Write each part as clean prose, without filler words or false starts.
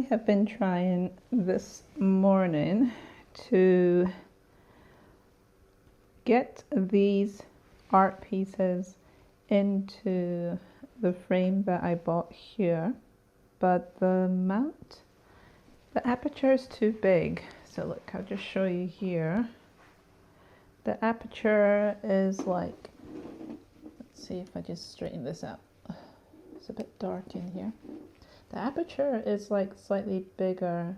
have been trying this morning to get these art pieces into the frame that I bought here, but the mount, the aperture is too big. So look, I'll just show you here. The aperture is like, let's see if I just straighten this out. It's a bit dark in here. The aperture is like slightly bigger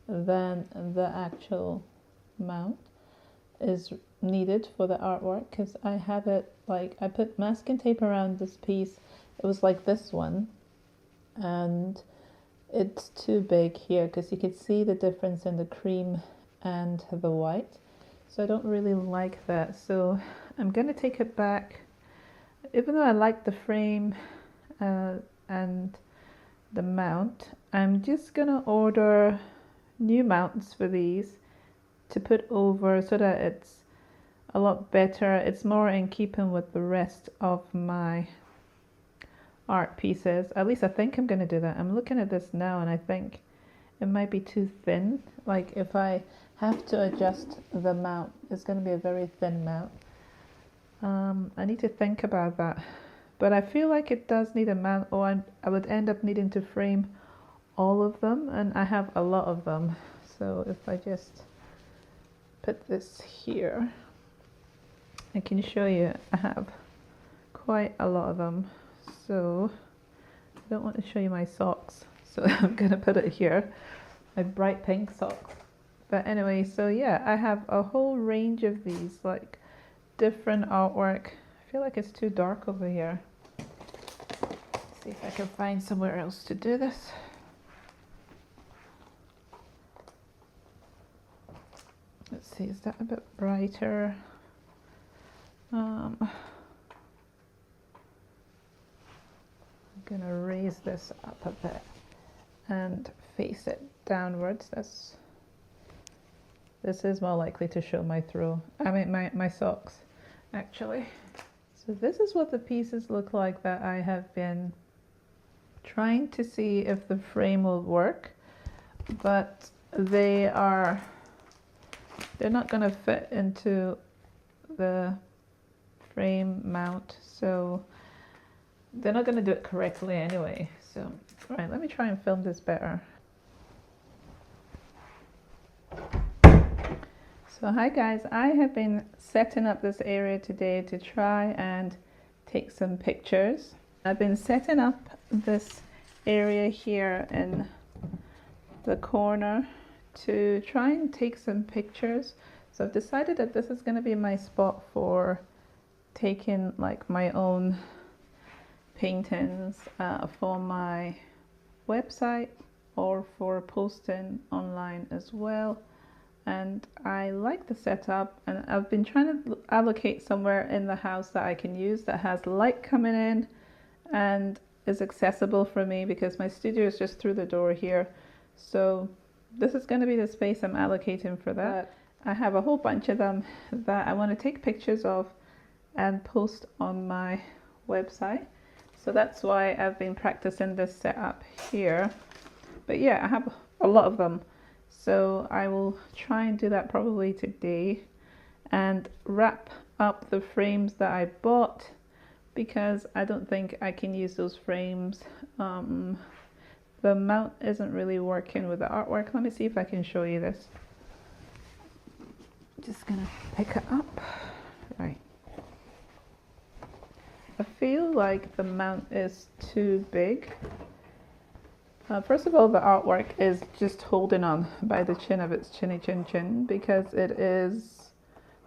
than the actual mount is needed for the artwork, because I have it like, I put masking tape around this piece. It was like this one, and it's too big here because you could see the difference in the cream and the white. So I don't really like that. So I'm going to take it back. Even though I like the frame and the mount, I'm just going to order new mounts for these to put over so that it's a lot better. It's more in keeping with the rest of my art pieces. At least I think I'm going to do that. I'm looking at this now and I think it might be too thin. Like if I have to adjust the mount, it's going to be a very thin mount. I need to think about that. But I feel like it does need a mount, or I would end up needing to frame all of them, and I have a lot of them. So if I just put this here, I can show you I have quite a lot of them. So I don't want to show you my socks, so I'm going to put it here, my bright pink socks. But anyway, so yeah, I have a whole range of these, like different artwork. I feel like it's too dark over here. Let's see if I can find somewhere else to do this. Let's see, is that a bit brighter? I'm gonna raise this up a bit and face it downwards. This is more likely to show my throw. I mean my socks, actually. So this is what the pieces look like that I have been trying to see if the frame will work, but they're not gonna fit into the frame mount, so they're not gonna do it correctly anyway. So, right, let me try and film this better. So hi guys, I have been setting up this area today to try and take some pictures. I've been setting up this area here in the corner to try and take some pictures. So I've decided that this is going to be my spot for taking like my own paintings for my website or for posting online as well. And I like the setup, and I've been trying to allocate somewhere in the house that I can use that has light coming in and is accessible for me, because my studio is just through the door here. So this is going to be the space I'm allocating for that. I have a whole bunch of them that I want to take pictures of and post on my website. So that's why I've been practicing this setup here. But yeah, I have a lot of them. So I will try and do that probably today and wrap up the frames that I bought, because I don't think I can use those frames. The mount isn't really working with the artwork. Let me see if I can show you this. Just gonna pick it up. Right. I feel like the mount is too big. First of all, the artwork is just holding on by the chin of its chinny chin chin, because it is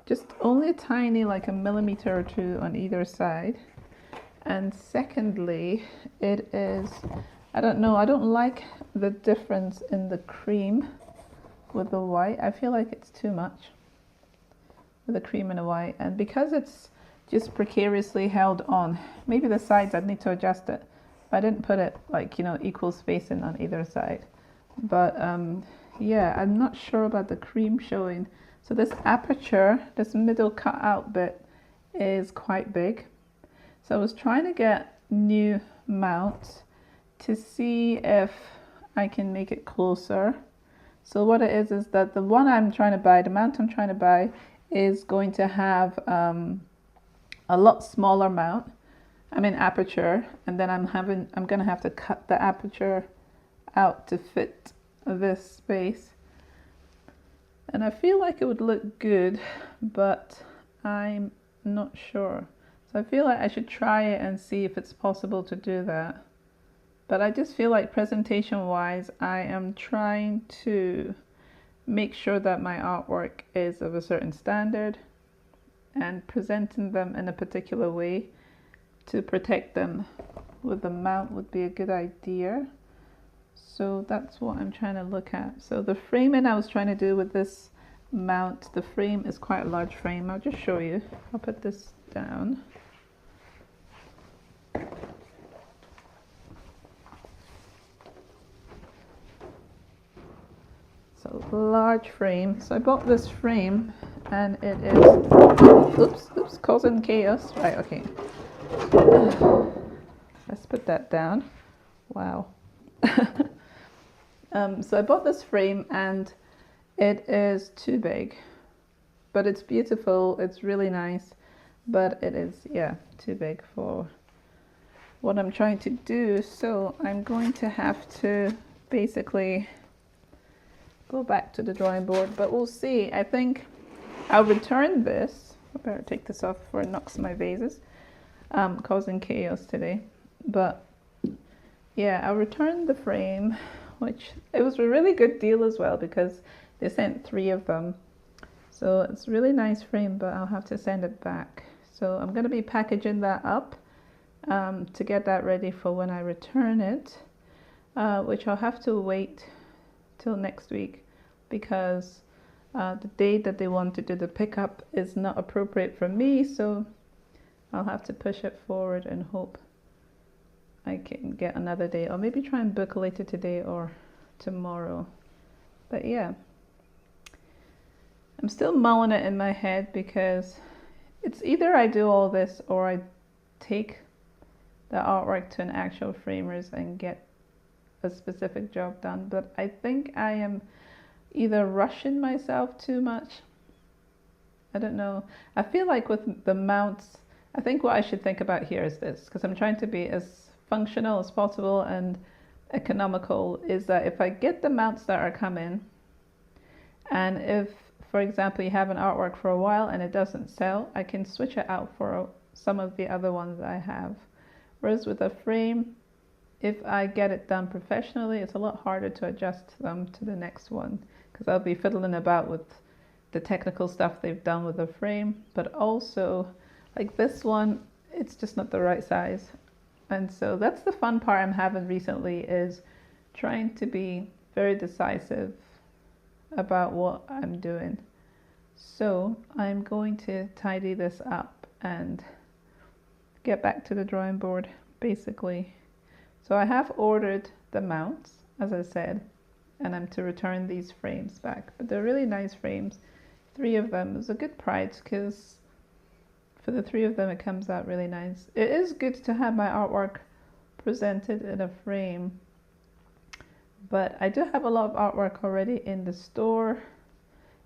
just only tiny, like a millimeter or two on either side. And secondly, it is, I don't know, I don't like the difference in the cream with the white. I feel like it's too much with the cream and the white. And because it's just precariously held on, maybe the sides I'd need to adjust it. I didn't put it like, you know, equal spacing on either side. But yeah, I'm not sure about the cream showing. So this aperture, this middle cut out bit is quite big. So I was trying to get new mounts to see if I can make it closer. So what it is that the one I'm trying to buy, the mount I'm trying to buy, is going to have a lot smaller mount. I mean aperture, and then I'm gonna have to cut the aperture out to fit this space. And I feel like it would look good, but I'm not sure. So I feel like I should try it and see if it's possible to do that. But I just feel like presentation wise, I am trying to make sure that my artwork is of a certain standard and presenting them in a particular way to protect them with the mount would be a good idea. So that's what I'm trying to look at. So the framing I was trying to do with this mount, the frame is quite a large frame. I'll just show you. I'll put this down. So large frame. So I bought this frame and it is, oops, causing chaos. Right, okay. Let's put that down. Wow. So I bought this frame and it is too big, but it's beautiful. It's really nice, but it is, yeah, too big for what I'm trying to do. So I'm going to have to basically go back to the drawing board, but we'll see. I think I'll return this. I better take this off before it knocks my vases, causing chaos today. But yeah, I'll return the frame, which it was a really good deal as well because they sent 3 of them. So it's a really nice frame, but I'll have to send it back. So I'm going to be packaging that up to get that ready for when I return it, which I'll have to wait till next week because the date that they want to do the pickup is not appropriate for me. So I'll have to push it forward and hope I can get another day, or maybe try and book later today or tomorrow. But yeah, I'm still mulling it in my head because it's either I do all this or I take the artwork to an actual framers and get a specific job done. But I think I am either rushing myself too much. I don't know. I feel like with the mounts, I think what I should think about here is this, because I'm trying to be as functional as possible and economical, is that if I get the mounts that are coming, and if, for example, you have an artwork for a while and it doesn't sell, I can switch it out for some of the other ones I have. Whereas with a frame, if I get it done professionally, it's a lot harder to adjust them to the next one because I'll be fiddling about with the technical stuff they've done with the frame, but also like this one, it's just not the right size. And so that's the fun part I'm having recently, is trying to be very decisive about what I'm doing. So I'm going to tidy this up and get back to the drawing board basically. So I have ordered the mounts, as I said, and I'm to return these frames back. But they're really nice frames. 3 of them is a good price because for the 3 of them it comes out really nice. It is good to have my artwork presented in a frame, but I do have a lot of artwork already in the store,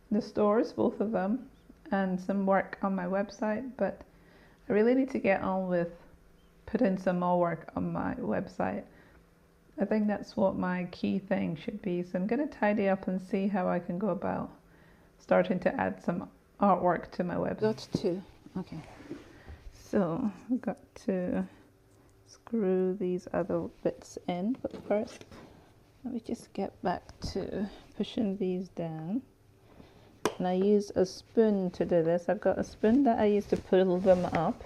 in the stores, both of them, and some work on my website, but I really need to get on with putting some more work on my website. I think that's what my key thing should be. So I'm going to tidy up and see how I can go about starting to add some artwork to my website. Okay. So I've got to screw these other bits in, but first let me just get back to pushing these down. And I use a spoon to do this. I've got a spoon that I use to pull them up,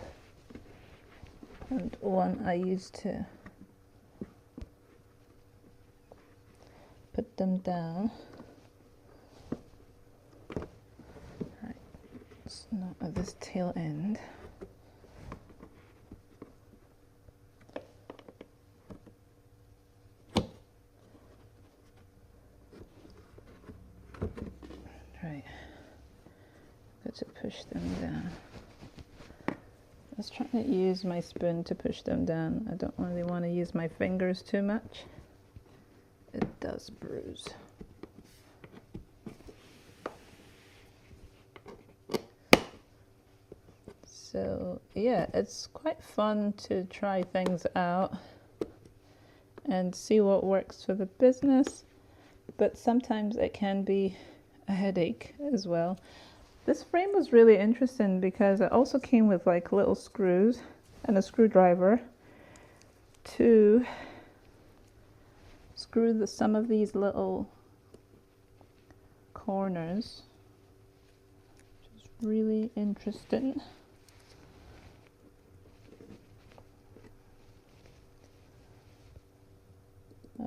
and one I use to put them down. Right, it's not at this tail end. Right, got to push them down. I was trying to use my spoon to push them down. I don't really want to use my fingers too much. it does bruise. So yeah, it's quite fun to try things out and see what works for the business, but sometimes it can be a headache as well. This frame was really interesting because it also came with like little screws and a screwdriver to screw some of these little corners, which is really interesting.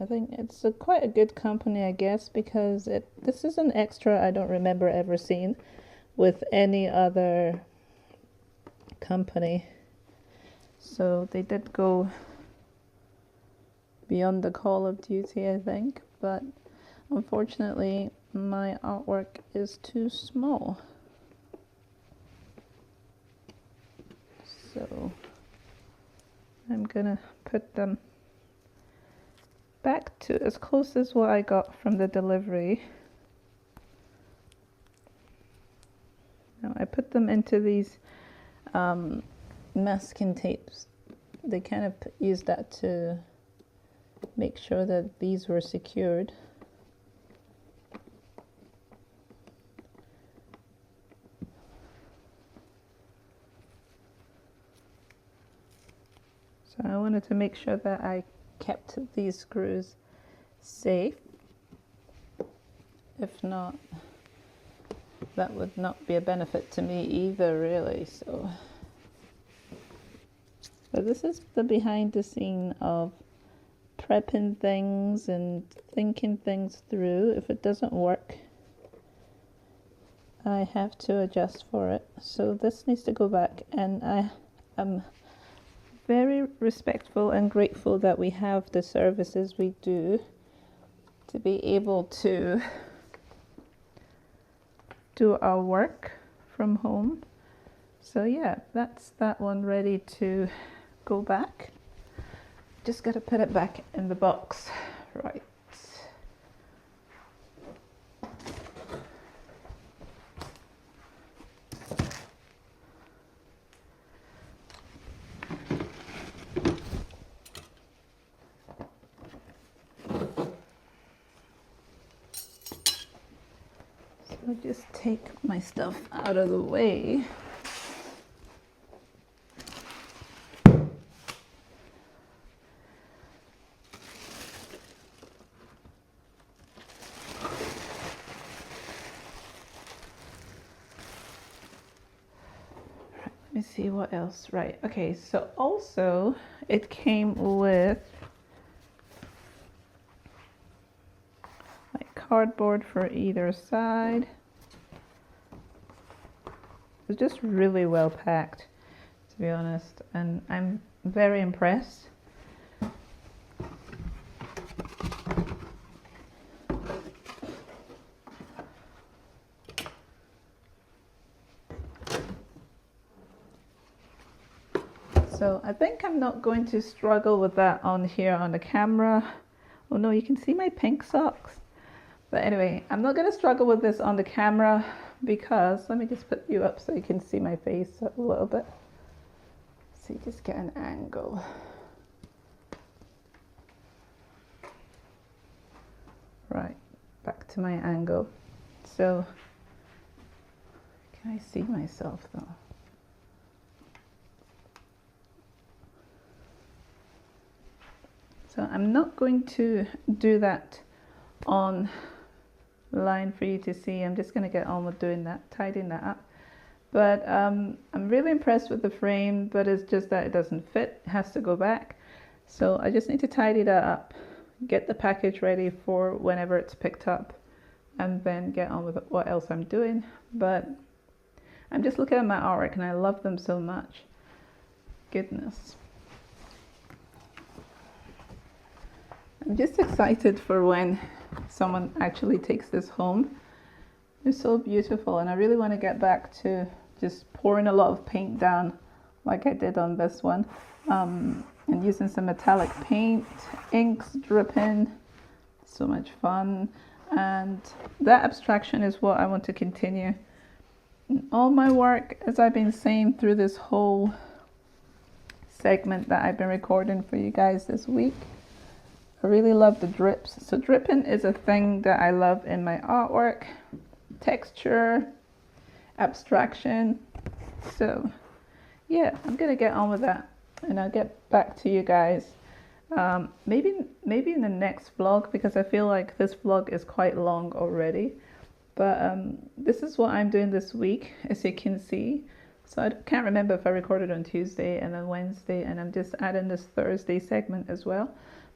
I think it's quite a good company, I guess, because this is an extra I don't remember ever seeing with any other company. So they did go beyond the call of duty, I think, but unfortunately my artwork is too small. So I'm gonna put them back to as close as what I got from the delivery. Now I put them into these masking tapes. They kind of used that to make sure that these were secured. So I wanted to make sure that I kept these screws safe. If not, that would not be a benefit to me either, really. So this is the behind the scene of prepping things and thinking things through. If it doesn't work, I have to adjust for it. So this needs to go back, and I am very respectful and grateful that we have the services we do to be able to do our work from home. So yeah, that's that one ready to go back. Just got to put it back in the box. Right. So I'll just take my stuff out of the way. Let me see what else. Right. Okay. So also it came with like cardboard for either side. It's just really well packed, to be honest, and I'm very impressed. So I think I'm not going to struggle with that on here on the camera. Oh no, you can see my pink socks. But anyway, I'm not going to struggle with this on the camera because, let me just put you up so you can see my face a little bit. So you just get an angle. Right, back to my angle. So, can I see myself though? So I'm not going to do that on line for you to see. I'm just going to get on with doing that, tidying that up. But I'm really impressed with the frame, but it's just that it doesn't fit. It has to go back. So I just need to tidy that up, get the package ready for whenever it's picked up, and then get on with what else I'm doing. But I'm just looking at my artwork and I love them so much. Goodness. I'm just excited for when someone actually takes this home. It's so beautiful, and I really want to get back to just pouring a lot of paint down like I did on this one, and using some metallic paint, inks dripping, so much fun. And that abstraction is what I want to continue. And all my work, as I've been saying through this whole segment that I've been recording for you guys this week, I really love the drips. So dripping is a thing that I love in my artwork. Texture, abstraction. So yeah, I'm gonna get on with that, and I'll get back to you guys maybe in the next vlog, because I feel like this vlog is quite long already. But this is what I'm doing this week, as you can see. So I can't remember if I recorded on Tuesday and then Wednesday, and I'm just adding this Thursday segment as well.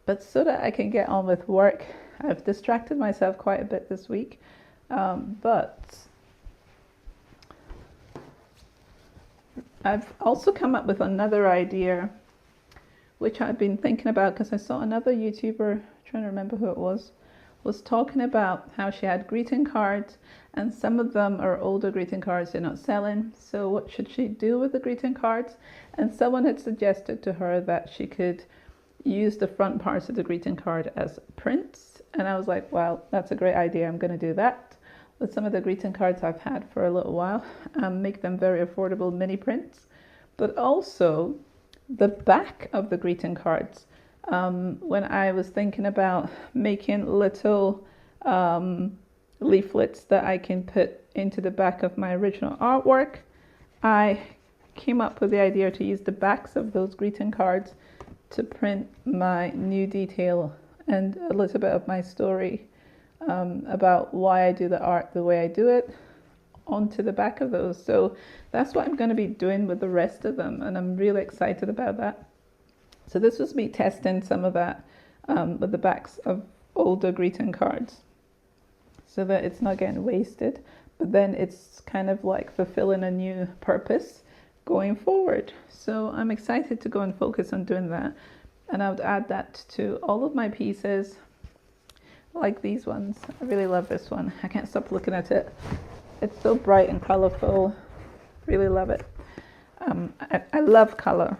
But so that I can get on with work, I've distracted myself quite a bit this week. But I've also come up with another idea, which I've been thinking about because I saw another YouTuber, trying to remember who it was talking about how she had greeting cards, and some of them are older greeting cards they're not selling. So what should she do with the greeting cards? And someone had suggested to her that she could use the front parts of the greeting card as prints. And I was like, well, that's a great idea. I'm going to do that with some of the greeting cards I've had for a little while, make them very affordable mini prints. But also the back of the greeting cards. When I was thinking about making little leaflets that I can put into the back of my original artwork, I came up with the idea to use the backs of those greeting cards to print my new detail and a little bit of my story about why I do the art the way I do it onto the back of those. So that's what I'm going to be doing with the rest of them, and I'm really excited about that. So this was me testing some of that with the backs of older greeting cards, so that it's not getting wasted, but then it's kind of like fulfilling a new purpose going forward. So I'm excited to go and focus on doing that, and I would add that to all of my pieces, like these ones. I really love this one. I can't stop looking at it. It's so bright and colorful. Really love it. I love color.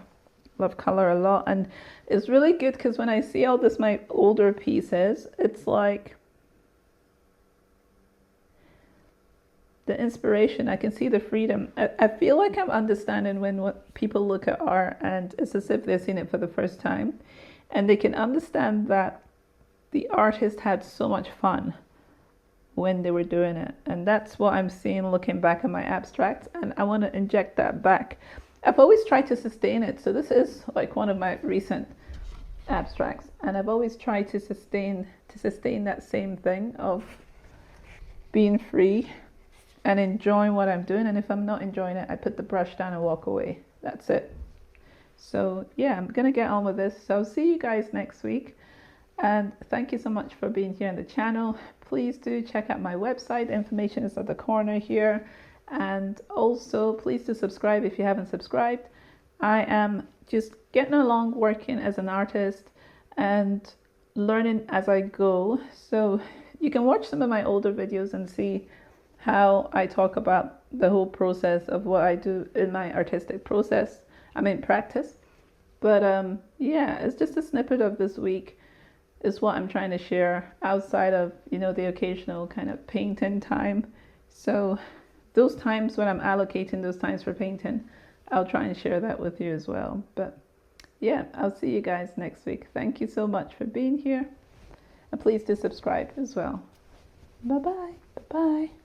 Love color a lot, and it's really good because when I see all this my older pieces, it's like the inspiration. I can see the freedom. I feel like I'm understanding when people look at art, and it's as if they're seeing it for the first time, and they can understand that the artist had so much fun when they were doing it. And that's what I'm seeing looking back at my abstracts, and I want to inject that back. I've always tried to sustain it. So this is like one of my recent abstracts, and I've always tried to sustain that same thing of being free and enjoying what I'm doing. And if I'm not enjoying it, I put the brush down and walk away. That's it. So yeah, I'm gonna get on with this. So I'll see you guys next week, and thank you so much for being here on the channel. Please do check out my website. Information is at the corner here. And also please do subscribe if you haven't subscribed. I am just getting along working as an artist and learning as I go. So you can watch some of my older videos and see how I talk about the whole process of what I do in my artistic process. I mean practice. But yeah, it's just a snippet of this week is what I'm trying to share outside of, you know, the occasional kind of painting time. So those times when I'm allocating those times for painting, I'll try and share that with you as well. But yeah, I'll see you guys next week. Thank you so much for being here. And please do subscribe as well. Bye-bye. Bye-bye.